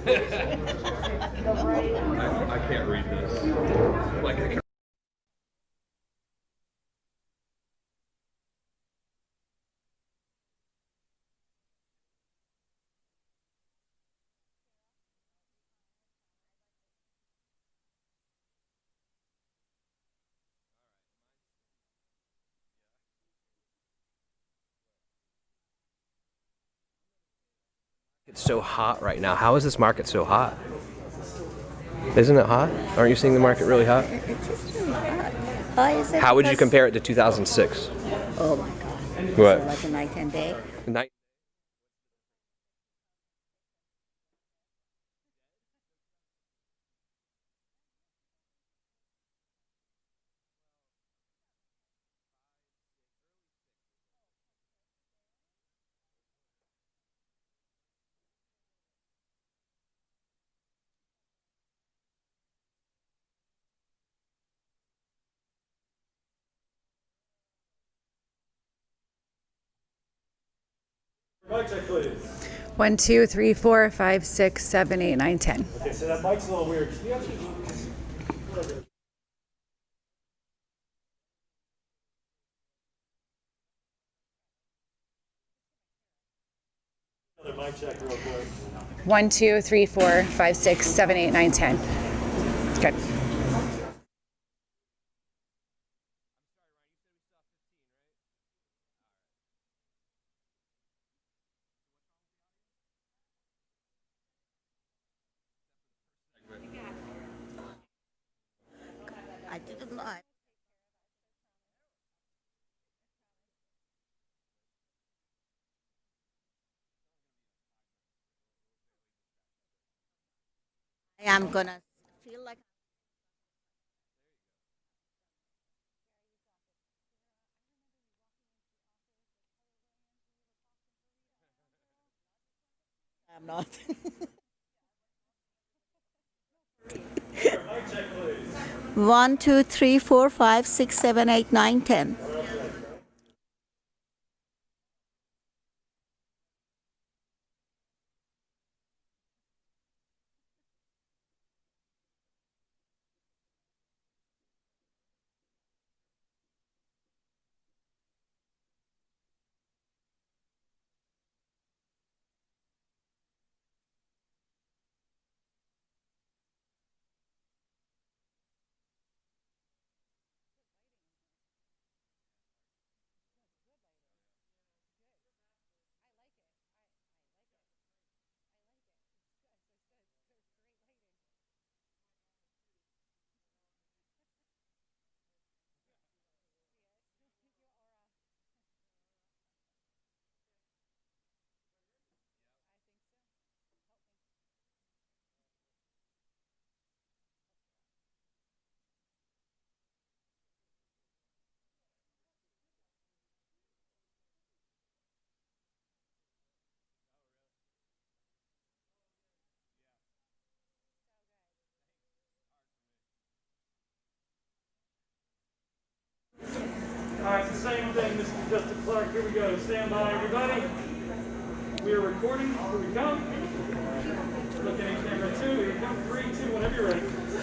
I can't read this. Like, I can't. It's so hot right now. How is this market so hot? Isn't it hot? Aren't you seeing the market really hot? It is really hot. Why is it? How would you Because- compare it to 2006? Oh my God. What? So like a night and day. Night. Mic check, please. 1, 2, 3, 4, 5, 6, 7, 8, 9, 10. Okay, so that mic's a little weird. Can you actually another mic check real quick? 1, 2, 3, 4, 5, 6, 7, 8, 9, 10. Good. I didn't lie. I am gonna feel like I'm not. Mic check, please. 1, 2, 3, 4, 5, 6, 7, 8, 9, 10. All right, it's the same thing, Mr. Justin Clark. Here we go. Stand by, everybody. We are recording. Here we come. Looking at camera 2. Here we come. 3, 2, whenever you're ready.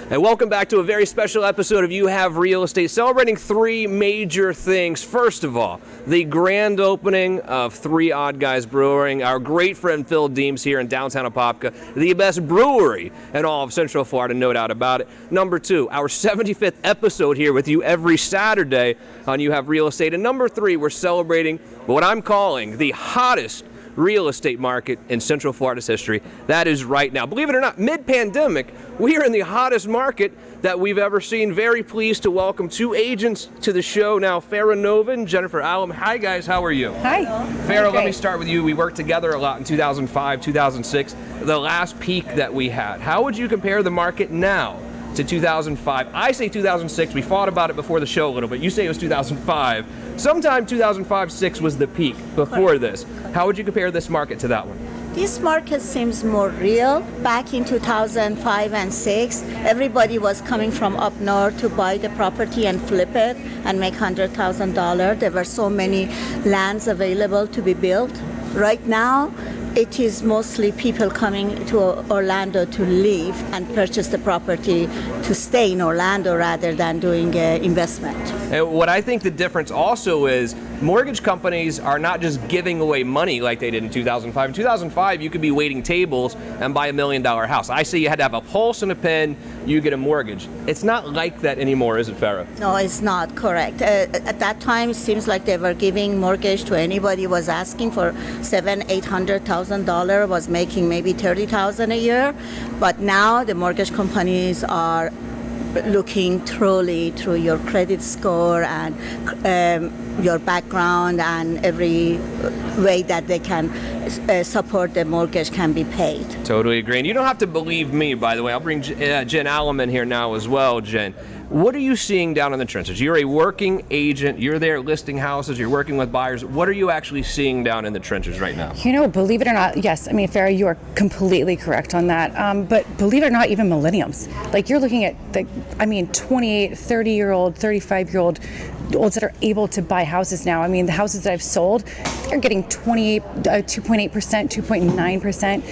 And welcome back to a very special episode of You Have Real Estate, celebrating three major things. First of all, the grand opening of Three Odd Guys Brewing, our great friend Phil Deems here in downtown Apopka, the best brewery in all of Central Florida, no doubt about it. Number 2, our 75th episode here with you every Saturday on You Have Real Estate. And number 3, we're celebrating what I'm calling the hottest real estate market in Central Florida's history. That is right now. Believe it or not, mid-pandemic, we are in the hottest market that we've ever seen. Very pleased to welcome two agents to the show now, Fernando and Jennifer Allen. Hi guys, how are you? Hi. Farrah, let me Great. start with you. We worked together a lot in 2005, 2006, the last peak that we had. How would you compare the market now to 2005? I say 2006. We fought about it before the show a little bit. You say it was 2005. Sometime 2005-06 was the peak before this. How would you compare this market to that one? This market seems more real. Back in 2005 and 6, everybody was coming from up north to buy the property and flip it and make $100,000. There were so many lands available to be built. Right now, it is mostly people coming to Orlando to live and purchase the property to stay in Orlando rather than doing investment. And what I think the difference also is mortgage companies are not just giving away money like they did in 2005. In 2005, you could be waiting tables and buy $1 million house. I say you had to have a pulse and a pen, you get a mortgage. It's not like that anymore, is it, Farah? No, it's not correct. At that time, it seems like they were giving mortgage to anybody who was asking for $700,000-$800,000, was making maybe $30,000 a year. But now the mortgage companies are looking thoroughly through your credit score and your background, and every way that they can support the mortgage can be paid. Totally agree. And you don't have to believe me, by the way. I'll bring Jen Alleman here now as well. Jen, what are you seeing down in the trenches? You're a working agent. You're there listing houses. You're working with buyers. What are you actually seeing down in the trenches right now? You know, believe it or not, yes. I mean, Farah, you are completely correct on that. But believe it or not, even millennials. Like, you're looking at, 28, 30-year-old, 35-year-old olds that are able to buy houses now. I mean, the houses that I've sold, they're getting 2.8%, 2.9%.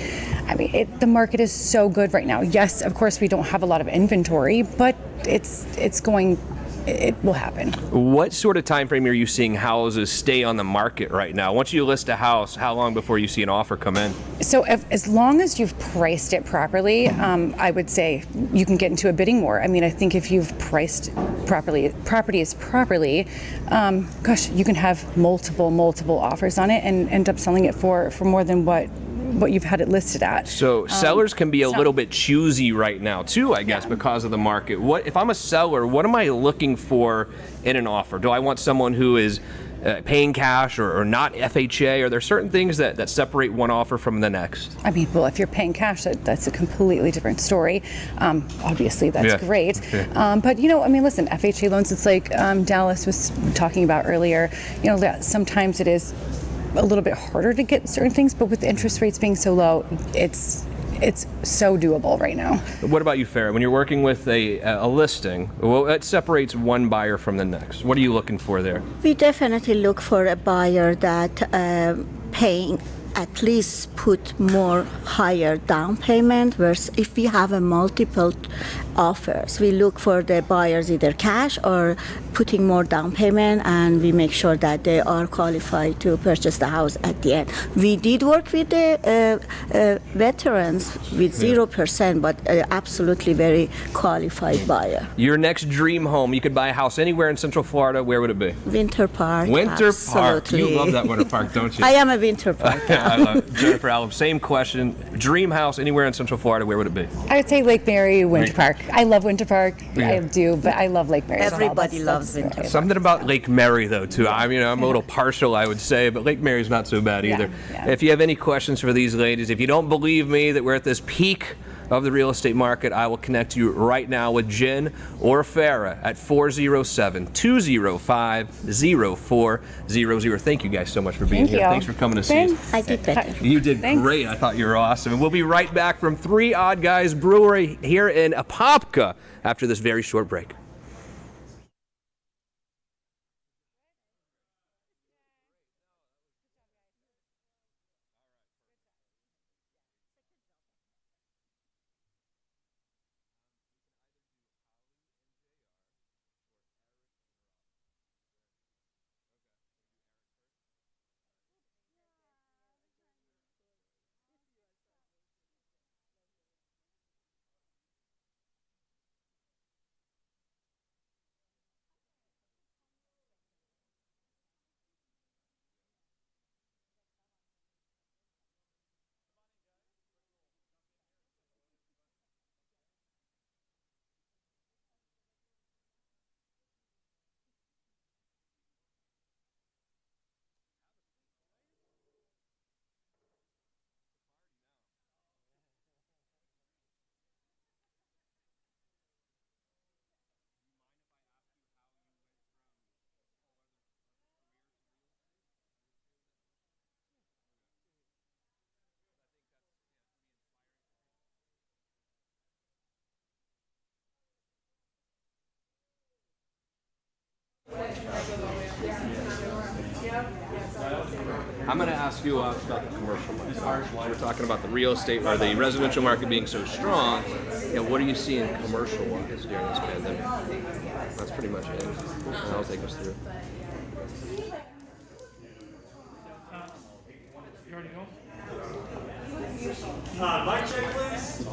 I mean, the market is so good right now. Yes, of course, we don't have a lot of inventory, but it will happen. What sort of time frame are you seeing houses stay on the market right now? Once you list a house, how long before you see an offer come in? So as long as you've priced it properly, I would say you can get into a bidding war. I mean, I think if you've priced properties properly, you can have multiple offers on it and end up selling it for more than what you've had it listed at. So sellers can be a little bit choosy right now too, I guess, because of the market. What if I'm a seller, what am I looking for in an offer? Do I want someone who is paying cash or not FHA? Are there certain things that separate one offer from the next? I mean, well, if you're paying cash, that's a completely different story. Obviously, that's great. Yeah. But, listen, FHA loans, it's like Dallas was talking about earlier, that sometimes it is a little bit harder to get certain things, but with interest rates being so low, it's so doable right now. What about you, Farah? When you're working with a listing, what separates one buyer from the next? What are you looking for there? We definitely look for a buyer that paying at least put more higher down payment, versus if we have a multiple offers, we look for the buyers either cash or putting more down payment, and we make sure that they are qualified to purchase the house at the end. We did work with the veterans with 0%, but absolutely very qualified buyer. Your next dream home, you could buy a house anywhere in Central Florida. Where would it be? Winter Park. Winter absolutely. Park. You love that Winter Park, don't you? I am a Winter Park. I love it. Jennifer Allen, same question. Dream house anywhere in Central Florida, where would it be? I would say Lake Mary, Winter Park. I love Winter Park. Yeah. I do, but I love Lake Mary as well. Everybody loves Winter Park. Something about Lake Mary, though, too. I'm a little partial, I would say, but Lake Mary's not so bad either. Yeah. If you have any questions for these ladies, if you don't believe me that we're at this peak of the real estate market, I will connect you right now with Jen or Farah at 407-205-0400. Thank you guys so much for being Thank here. you. Thanks for coming to see us. I did better. You did Thanks. great. I thought you were awesome. And we'll be right back from Three Odd Guys Brewery here in Apopka after this very short break. I'm going to ask you about the commercial market. We're talking about the real estate or the residential market being so strong. What are you seeing commercial-wise during this pandemic? That's pretty much it. I'll take us through. Mic check, please.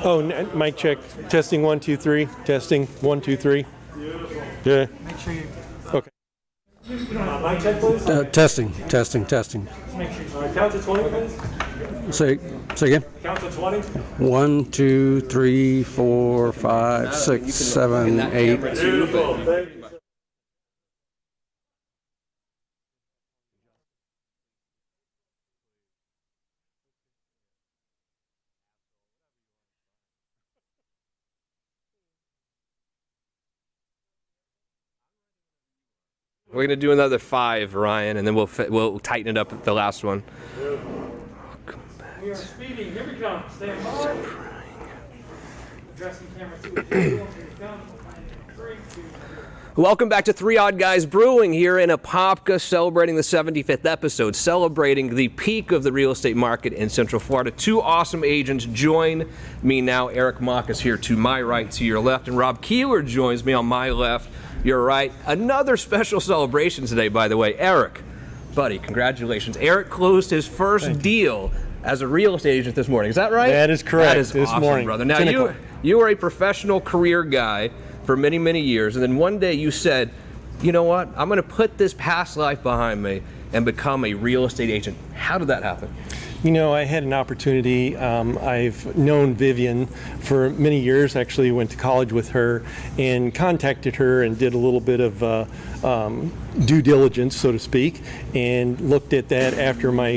Oh, mic check. Testing 1 2 3. Testing 1 2 3. Beautiful. Yeah. Make sure you. Okay. Mic check, please. Testing. Make sure. All right, count to 20, please. Say again. Count to 20. 1, 2, 3, 4, 5, 6, 7, 8. Beautiful. Thank you. We're going to do another 5, Ryan, and then we'll tighten it up at the last one. We are speeding. Here we come. Stand by. Addressing camera 2. Here we come. 3, 2. Welcome back to Three Odd Guys Brewing here in Apopka, celebrating the 75th episode, celebrating the peak of the real estate market in Central Florida. 2 awesome agents join me now. Eric Mock is here to my right, to your left, and Rob Keeler joins me on my left. You're right. Another special celebration today, by the way. Eric, buddy, congratulations. Eric closed his first deal as a real estate agent this morning. Is that right? That is correct. That is this awesome, morning, brother. Now, 10 o'clock. you were a professional career guy for many, many years, and then one day you said, you know what, I'm going to put this past life behind me and become a real estate agent. How did that happen? You know, I had an opportunity. I've known Vivian for many years. Actually, went to college with her and contacted her and did a little bit of due diligence, so to speak, and looked at that after my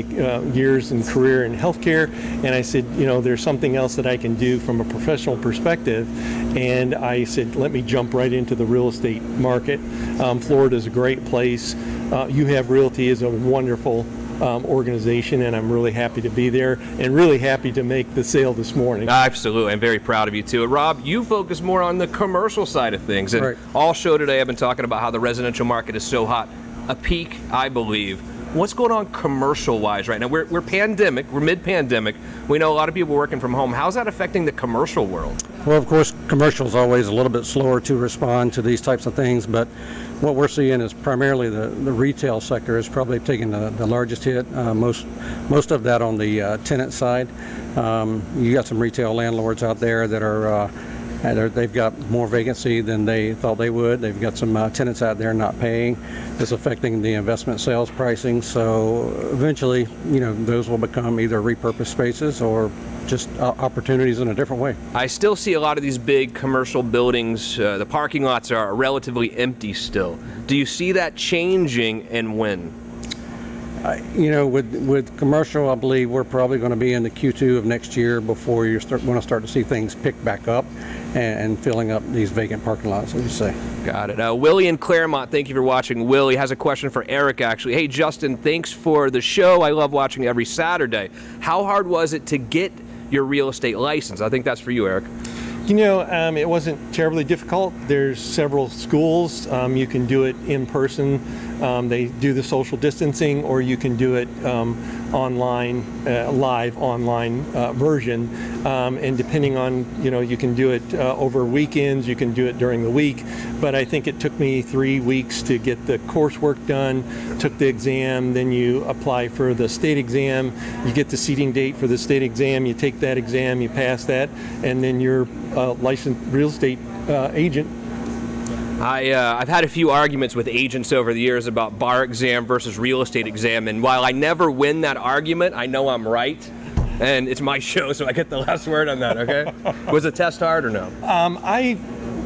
years in career in healthcare. And I said, you know, there's something else that I can do from a professional perspective. And I said, let me jump right into the real estate market. Florida is a great place. You Have Realty is a wonderful organization, and I'm really happy to be there and really happy to make the sale this morning. Absolutely. I'm very proud of you too. Rob, you focus more on the commercial side of things, and Right. all show today I've been talking about how the residential market is so hot. A peak, I believe. What's going on commercial-wise right now? We're mid-pandemic. We know a lot of people working from home. How's that affecting the commercial world? Well, of course, commercial is always a little bit slower to respond to these types of things, but what we're seeing is primarily the retail sector is probably taking the largest hit. Most of that on the tenant side. You got some retail landlords out there that are they've got more vacancy than they thought they would. They've got some tenants out there not paying. It's affecting the investment sales pricing. So eventually, you know, those will become either repurposed spaces or just opportunities in a different way. I still see a lot of these big commercial buildings. The parking lots are relatively empty still. Do you see that changing, and when? You know, with commercial, I believe we're probably going to be in the Q2 of next year before you want to start to see things pick back up and filling up these vacant parking lots, as you say. Got it. Willie in Claremont, thank you for watching. Willie has a question for Eric, actually. Hey, Justin, thanks for the show. I love watching every Saturday. How hard was it to get your real estate license? I think that's for you, Eric. You know, it wasn't terribly difficult. There's several schools. You can do it in person. They do the social distancing, or you can do it online, live online version. And depending on, you know, you can do it over weekends, you can do it during the week. But I think it took me 3 weeks to get the coursework done, took the exam, then you apply for the state exam, you get the seating date for the state exam, you take that exam, you pass that, and then you're a licensed real estate agent. I've had a few arguments with agents over the years about bar exam versus real estate exam, and while I never win that argument, I know I'm right, and it's my show, so I get the last word on that, okay? Was the test hard or no?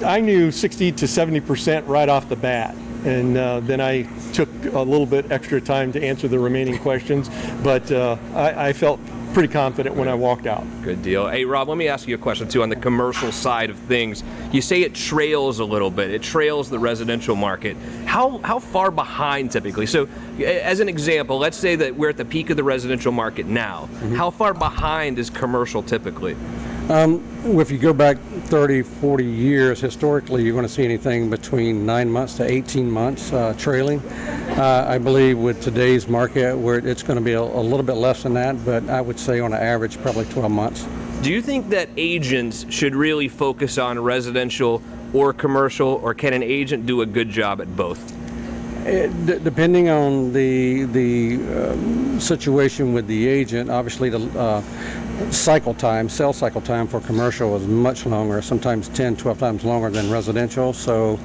I knew 60 to 70% right off the bat, and then I took a little bit extra time to answer the remaining questions, but I felt pretty confident when I walked out. Good deal. Hey, Rob, let me ask you a question, too, on the commercial side of things. You say it trails a little bit. It trails the residential market. How far behind, typically? So, as an example, let's say that we're at the peak of the residential market now. Mm-hmm. How far behind is commercial, typically? If you go back 30, 40 years, historically, you're going to see anything between 9 months to 18 months trailing. I believe with today's market, where it's going to be a little bit less than that, but I would say on an average, probably 12 months. Do you think that agents should really focus on residential or commercial, or can an agent do a good job at both? Depending on the situation with the agent, obviously the sales cycle time for commercial is much longer, sometimes 10, 12 times longer than residential. So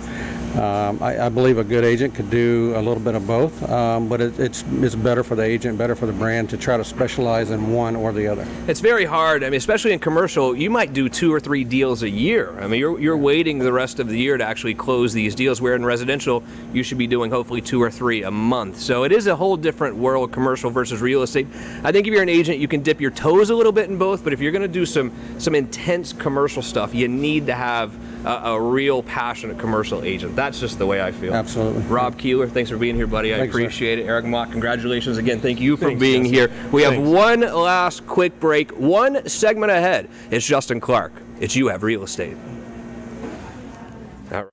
I believe a good agent could do a little bit of both, but it's better for the agent, better for the brand to try to specialize in one or the other. It's very hard. I mean, especially in commercial, you might do 2 or 3 deals a year. I mean, you're waiting the rest of the year to actually close these deals, where in residential, you should be doing hopefully 2 or 3 a month. So it is a whole different world, commercial versus real estate. I think if you're an agent, you can dip your toes a little bit in both, but if you're going to do some intense commercial stuff, you need to have a real passionate commercial agent. That's just the way I feel. Absolutely. Rob Keeler, thanks for being here, buddy. I Thanks, appreciate it. Eric Mott, congratulations again. Thank you for Thanks, being Justin. here. We have Thanks. one last quick break, one segment ahead. It's Justin Clark. It's You Have Real Estate. All right.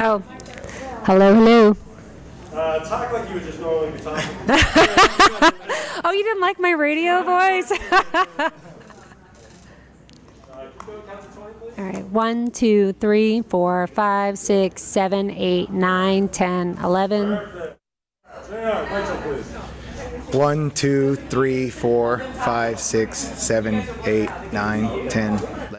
Oh, hello. Talk like you would just normally be talking. Oh, you didn't like my radio voice? All right, 1, 2, 3, 4, 5, 6, 7, 8, 9, 10, 11. Yeah, Rachel, please. 1, 2, 3, 4, 5, 6, 7, 8, 9, 10, 11.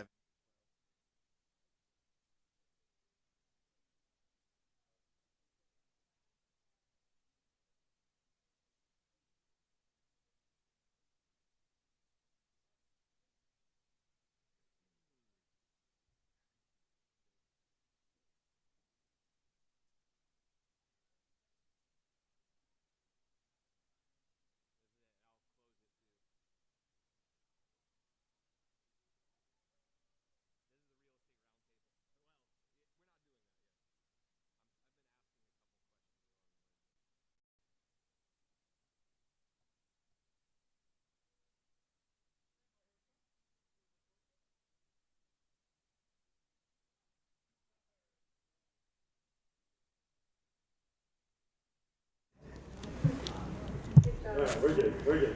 We're good.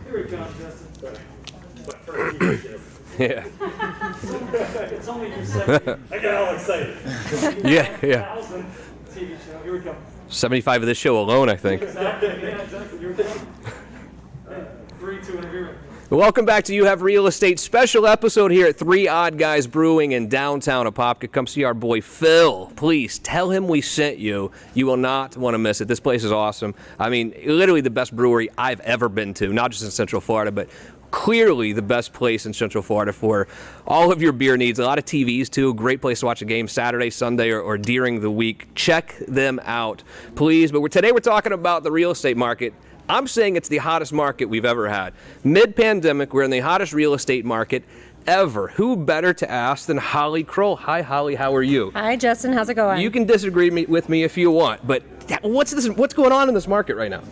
Here we come, Justin. But first, you should. Yeah. It's only your second. I got all excited. Yeah. 1,000 TV show. Here we come. 75 of this show alone, I think. Exactly. You're done. 3, 2, and agreement. Welcome back to You Have Real Estate, special episode here at 3 Odd Guys Brewing in downtown Apopka. Come see our boy Phil. Please tell him we sent you. You will not want to miss it. This place is awesome. I mean, literally the best brewery I've ever been to, not just in Central Florida, but clearly the best place in Central Florida for all of your beer needs. A lot of TVs too. Great place to watch a game Saturday, Sunday, or during the week. Check them out, please. But today we're talking about the real estate market. I'm saying it's the hottest market we've ever had. Mid-pandemic, we're in the hottest real estate market ever. Who better to ask than Holly Kroll? Hi, Holly. How are you? Hi, Justin. How's it going? You can disagree with me if you want, but what's going on in this market right now?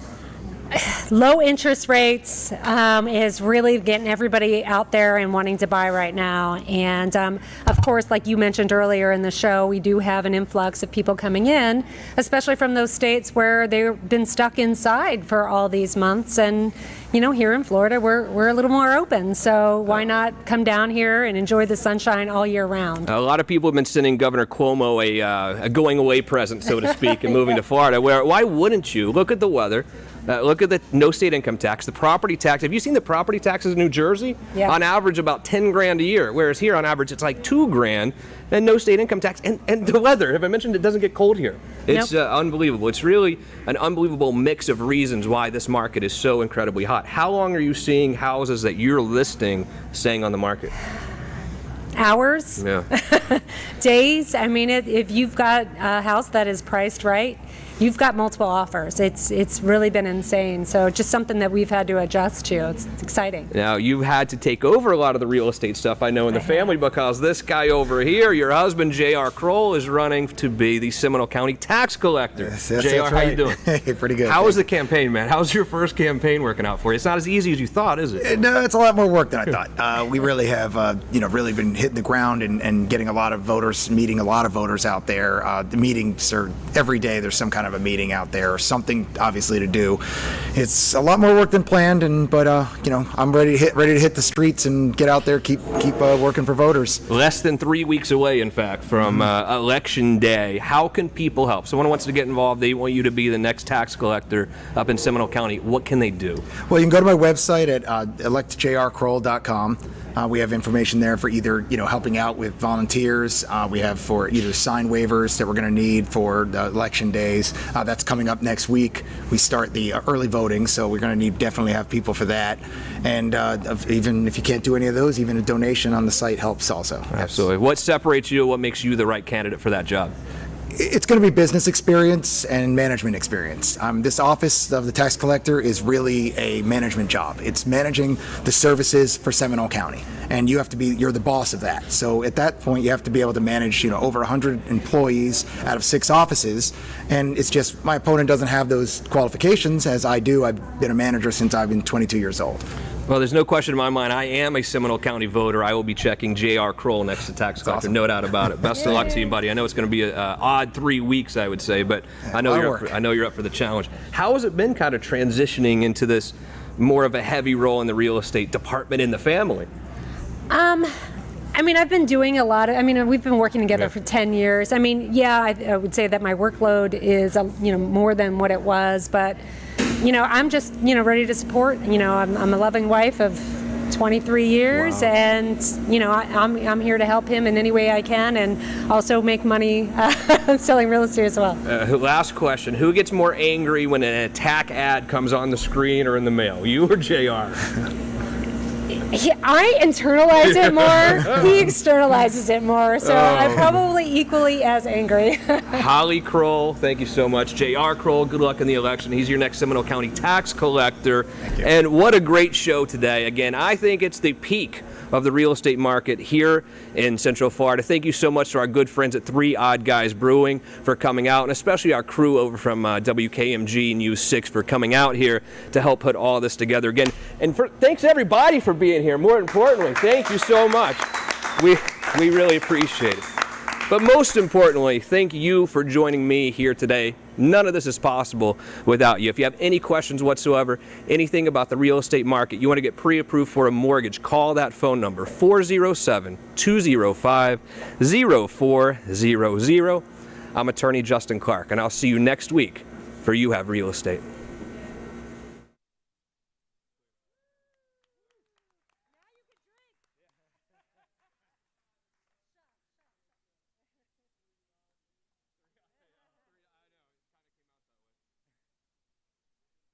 low interest rates is really getting everybody out there and wanting to buy right now. And of course, like you mentioned earlier in the show, we do have an influx of people coming in, especially from those states where they've been stuck inside for all these months. And you know, here in Florida, we're a little more open, so why not come down here and enjoy the sunshine all year round? A lot of people have been sending Governor Cuomo a going away present, so to speak, and moving to Florida. Why wouldn't you? Look at the weather. Look at the no state income tax, the property tax. Have you seen the property taxes in New Jersey? Yeah. On average, about 10 grand a year, whereas here on average it's like 2 grand, and no state income tax. And the weather, have I mentioned it doesn't get cold here? It's unbelievable. It's really an unbelievable mix of reasons why this market is so incredibly hot. How long are you seeing houses that you're listing staying on the market? Hours? Yeah. Days? I mean, if you've got a house that is priced right, you've got multiple offers. It's really been insane. So just something that we've had to adjust to. It's exciting. Now, you've had to take over a lot of the real estate stuff, I know, in the family, because this guy over here, your husband, J.R. Kroll, is running to be the Seminole County tax collector. Yes, J.R., that's how you right. doing? Hey, pretty good. How was the campaign, man? How's your first campaign working out for you? It's not as easy as you thought, is it? No, it's a lot more work than I thought. We really have, really been hitting the ground and getting a lot of voters, meeting a lot of voters out there. The meetings are every day. There's some kind of a meeting out there, or something obviously to do. It's a lot more work than planned, but I'm ready to hit the streets and get out there, keep working for voters. Less than 3 weeks away, in fact, from Election Day. How can people help? Someone wants to get involved. They want you to be the next tax collector up in Seminole County. What can they do? Well, you can go to my website at electjrkroll.com. We have information there for either helping out with volunteers. We have for either sign waivers that we're going to need for the election days. That's coming up next week. We start the early voting, so we're going to definitely have people for that. And even if you can't do any of those, even a donation on the site helps also. Absolutely. What separates you? What makes you the right candidate for that job? It's going to be business experience and management experience. This office of the tax collector is really a management job. It's managing the services for Seminole County, and you're the boss of that. So at that point, you have to be able to manage, over 100 employees out of 6 offices, and it's just my opponent doesn't have those qualifications as I do. I've been a manager since I've been 22 years old. Well, there's no question in my mind. I am a Seminole County voter. I will be checking J.R. Kroll next to tax collector. Awesome. No doubt about it. Best of luck to you, buddy. I know it's going to be an odd 3 weeks, I would say, but I know you're up for the challenge. How has it been kind of transitioning into this more of a heavy role in the real estate department in the family? I mean, I've been doing a lot of, we've been working together for 10 years. I would say that my workload is, more than what it was, but I'm just, ready to support. I'm a loving wife of 23 years, Wow. and I'm here to help him in any way I can, and also make money selling real estate as well. Last question: who gets more angry when an attack ad comes on the screen or in the mail, you or JR? I internalize it more. He externalizes it more, so I'm probably equally as angry. Holly Kroll, thank you so much. J.R. Kroll, good luck in the election. He's your next Seminole County tax collector. Thank you. And what a great show today. Again, I think it's the peak of the real estate market here in Central Florida. Thank you so much to our good friends at 3 Odd Guys Brewing for coming out, and especially our crew over from WKMG News 6 for coming out here to help put all this together again. And thanks everybody for being here. More importantly, thank you so much. We really appreciate it. But most importantly, thank you for joining me here today. None of this is possible without you. If you have any questions whatsoever, anything about the real estate market, you want to get pre-approved for a mortgage, call that phone number, 407-205-0400. I'm attorney Justin Clark, and I'll see you next week for You Have Real Estate.